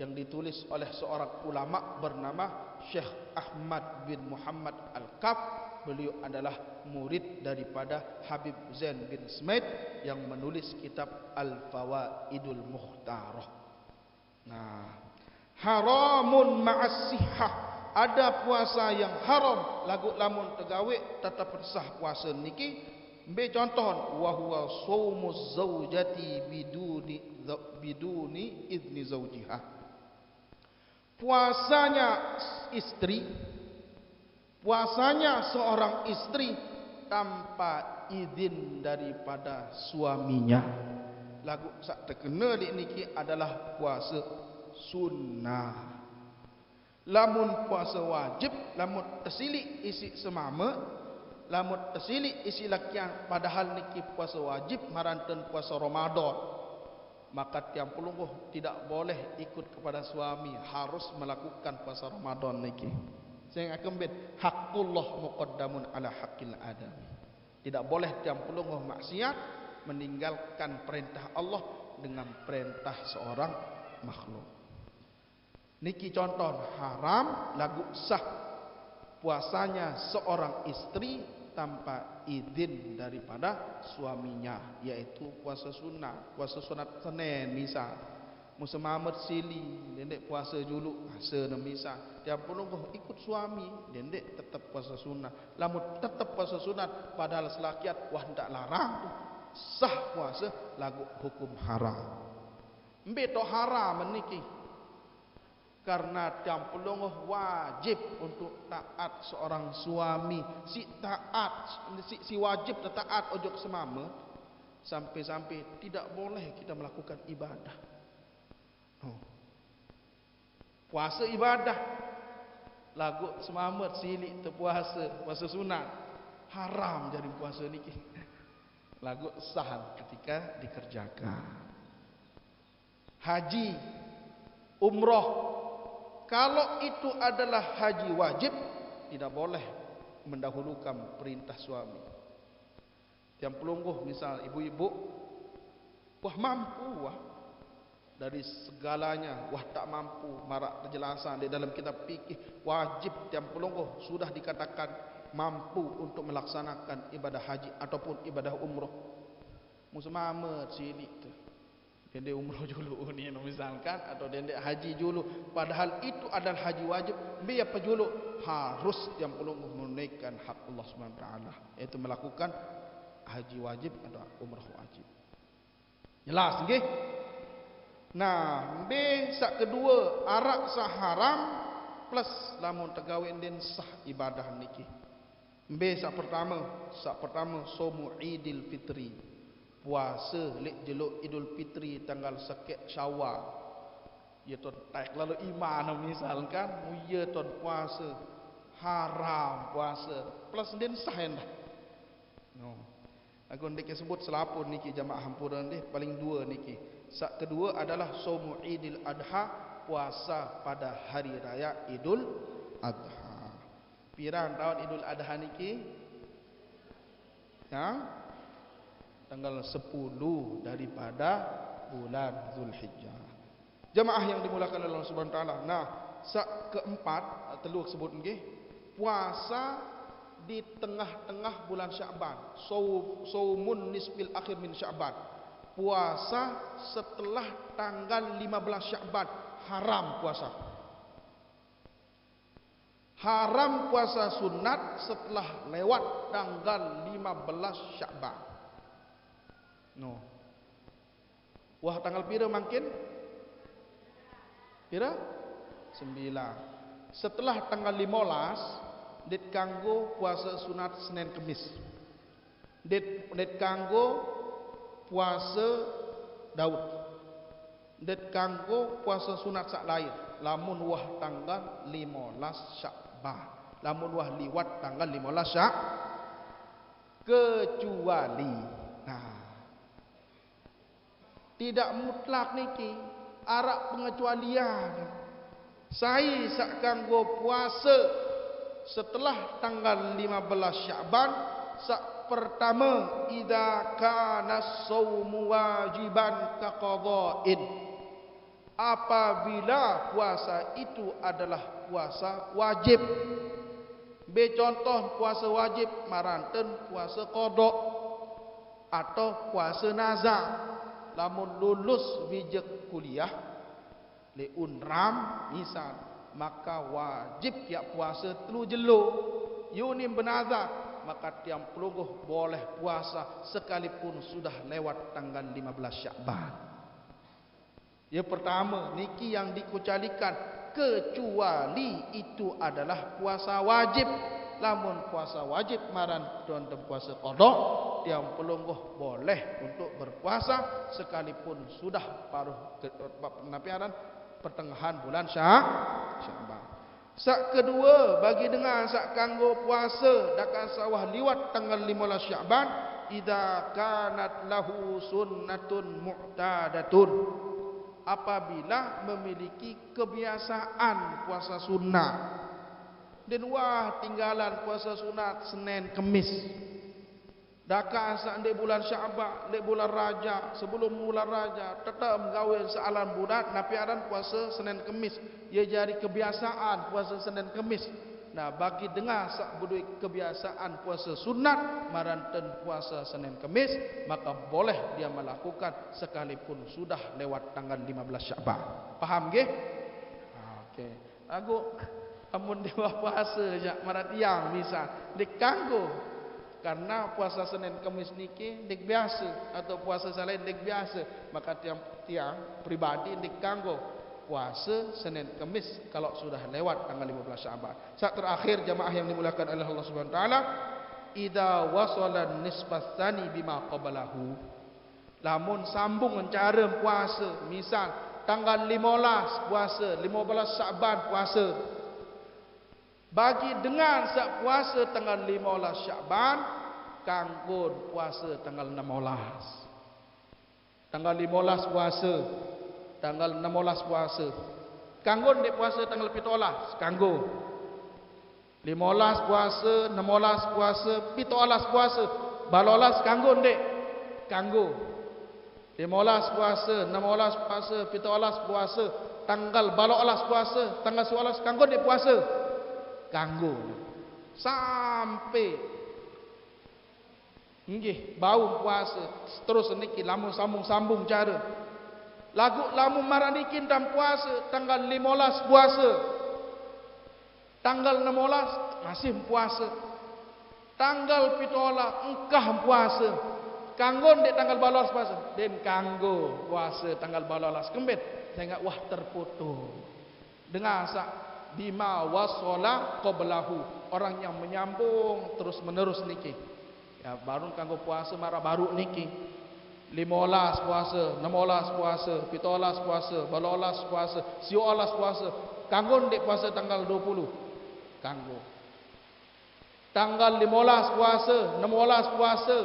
yang ditulis oleh seorang ulama bernama Syekh Ahmad bin Muhammad Al-Kaf. Beliau adalah murid daripada Habib Zain bin Smaid yang menulis kitab Al-Fawaidul Mukhtarah. Nah, haramun ma'as sihah, ada puasa yang haram lagu lamun tegawe tetap sah puasa niki. Ambil contoh, wa huwa shaumuz zaujati biduni izni zaujiha. Puasanya istri, puasanya seorang istri tanpa izin daripada suaminya. Lagu sak terkena di niki adalah puasa sunnah. Lamun puasa wajib, lamun tersilik isi semama, lamun tersilik isi lakian padahal niki puasa wajib maranten puasa Ramadan, maka tiang pelungguh tidak boleh ikut kepada suami, harus melakukan puasa Ramadan niki. Saya akan bet haqqullah muqaddamun ala haqqil adam. Tidak boleh tiang pelungguh maksiat meninggalkan perintah Allah dengan perintah seorang makhluk. Niki contoh haram lagu sah puasanya seorang istri tanpa izin daripada suaminya, yaitu puasa sunnah, puasa sunat Senin misal. Musa Muhammad sili dendek puasa juluk asa misal. Dia pun ikut suami, dendek tetap puasa sunnah. Lamun tetap puasa sunat padahal selakiat wah ndak larang tu. Sah puasa lagu hukum haram. Mbe to haram meniki. Karena tiang pelongoh wajib untuk taat seorang suami. Si taat, si wajib taat ojok semama. Sampai-sampai tidak boleh kita melakukan ibadah. Puasa ibadah. Lagu semama silik terpuasa, puasa sunat. Haram jadi puasa niki. Lagu sah ketika dikerjakan. Haji, umrah. Kalau itu adalah haji wajib, tidak boleh mendahulukan perintah suami. Yang pelungguh misal ibu-ibu, wah mampu wah dari segalanya, wah tak mampu, marak penjelasan di dalam kitab fikih wajib yang pelungguh sudah dikatakan mampu untuk melaksanakan ibadah haji ataupun ibadah umrah. Musmama cilik tu. Dendek umrah julu ni misalkan atau dendek haji julu, padahal itu adalah haji wajib. Biar apa julu harus yang perlu menunaikan hak Allah Subhanahu wa taala, yaitu melakukan haji wajib atau umrah wajib. Jelas nggih? Nah, sak kedua arak sah haram plus lamun tegawe den sah ibadah niki. Sak pertama somu Idul Fitri. Puasa lek jeluk Idul Fitri tanggal sekek Syawal. Ya ton tak lalu iman misalkan ya ton puasa haram puasa plus den sah dah. No. Aku ndik sebut selapun niki jamaah hampuran deh paling dua niki. Sak kedua adalah Shaum Idul Adha, puasa pada hari raya Idul Adha. Pirang tahun Idul Adha niki? Ya. Tanggal 10 daripada bulan Zulhijjah. Jemaah yang dimulakan oleh Allah Subhanahu wa taala. Nah, sak keempat telu sebut nggih, puasa di tengah-tengah bulan Sya'ban. Saumun nisfil akhir min Sya'ban. Puasa setelah tanggal 15 Sya'ban haram puasa. Haram puasa sunat setelah lewat tanggal 15 Sya'ban. No. Wah tanggal pira makin? Pira? 9. Setelah tanggal 15 dit kanggo puasa sunat Senin Kemis. Det kanggo puasa Daud. Det kanggo puasa sunat sak lain. Lamun wah tanggal 15 Syakban. Lamun wah liwat tanggal 15 Syak kecuali. Nah, tidak mutlak niki, arak pengecualian. Saya sak kanggo puasa setelah tanggal 15 Syakban. Sak pertama, idza kana shaumu wajiban ka qada'in. Apabila puasa itu adalah puasa wajib. B contoh puasa wajib maranten puasa qada atau puasa nazar. Lamun lulus bijak kuliah le unram misal, maka wajib tiap puasa telu jelo yunim benazar, maka tiap pelungguh boleh puasa sekalipun sudah lewat tanggal 15 Syakban. Yang pertama niki yang dikecualikan, kecuali itu adalah puasa wajib. Lamun puasa wajib maran tuan-tuan puasa qada, tiang pelungguh boleh untuk berpuasa sekalipun sudah paruh penapiaran pertengahan bulan Syakban. Sak kedua, bagi dengan sak kanggo puasa dakan sawah liwat tanggal 15 Syakban, idza kanat lahu sunnatun mu'tadatun. Apabila memiliki kebiasaan puasa sunnah. Dan wah tinggalan puasa sunat Senin Kemis. Daka sak ndek bulan Sya'ban, ndek bulan Rajab, sebelum bulan Rajab tetap menggawe sealan bulan napiaran puasa Senin Kemis. Ia jadi kebiasaan puasa Senin Kemis. Nah, bagi dengar sak budui kebiasaan puasa sunat maranten puasa Senin Kemis, maka boleh dia melakukan sekalipun sudah lewat tanggal 15 Sya'ban. Paham nggih? Okey. Aku amun dewa puasa jak marat yang misal dik kanggo karena puasa Senin Kemis niki dik biasa atau puasa selain dik biasa, maka tiang pribadi dik kanggo puasa Senin Kemis kalau sudah lewat tanggal 15 Sya'ban. Saat terakhir jamaah yang dimuliakan oleh Allah Subhanahu wa taala, idza wasala nisbas tsani bima qablahu. Lamun sambung cara puasa, misal tanggal 15 puasa, 15 Sya'ban puasa. Bagi dengan sak puasa tanggal 15 Syakban, kanggo puasa tanggal 16. Tanggal 15 puasa, tanggal 16 puasa. Kanggo ndek puasa tanggal 17, kanggo. 15 puasa, 16 puasa, 17 puasa. Balolas kanggo ndek, kanggo. 15 puasa, 16 puasa, 17 puasa. Tanggal balolas puasa, tanggal 11 kanggo ndek puasa. Kanggo sampai nggih bau puasa terus niki lamun sambung cara lagu lamun maranikin dan puasa tanggal 15 puasa, tanggal 16 masih puasa, tanggal 17 engkah puasa, kanggo ndek tanggal 12 puasa den kanggo puasa tanggal 12 kembet saya wah terputus dengan sak bima wasola qablahu, orang yang menyambung terus menerus niki ya baru kanggo puasa marah baru niki 15 puasa, 16 puasa, 17 puasa, 18 puasa, 19 puasa, kanggo ndek puasa tanggal 20 kanggo tanggal 15 puasa, 16 puasa,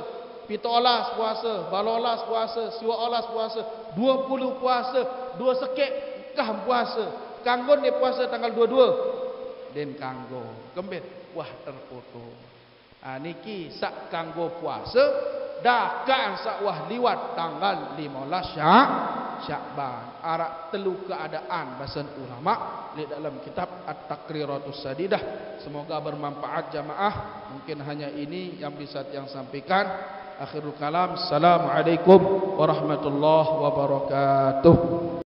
17 puasa, 18 puasa, 19 puasa, 20 puasa, 2 sekek kah puasa. Kanggo dia puasa tanggal 22 den kanggo kembet wah terputus. Niki sak kanggo puasa dakan sak wah liwat tanggal 15 Syakban. Arak telu keadaan bahasan ulama di dalam kitab At-Taqriratus Sadidah. Semoga bermanfaat jamaah. Mungkin hanya ini yang bisa yang sampaikan. Akhirul kalam. Assalamualaikum warahmatullahi wabarakatuh.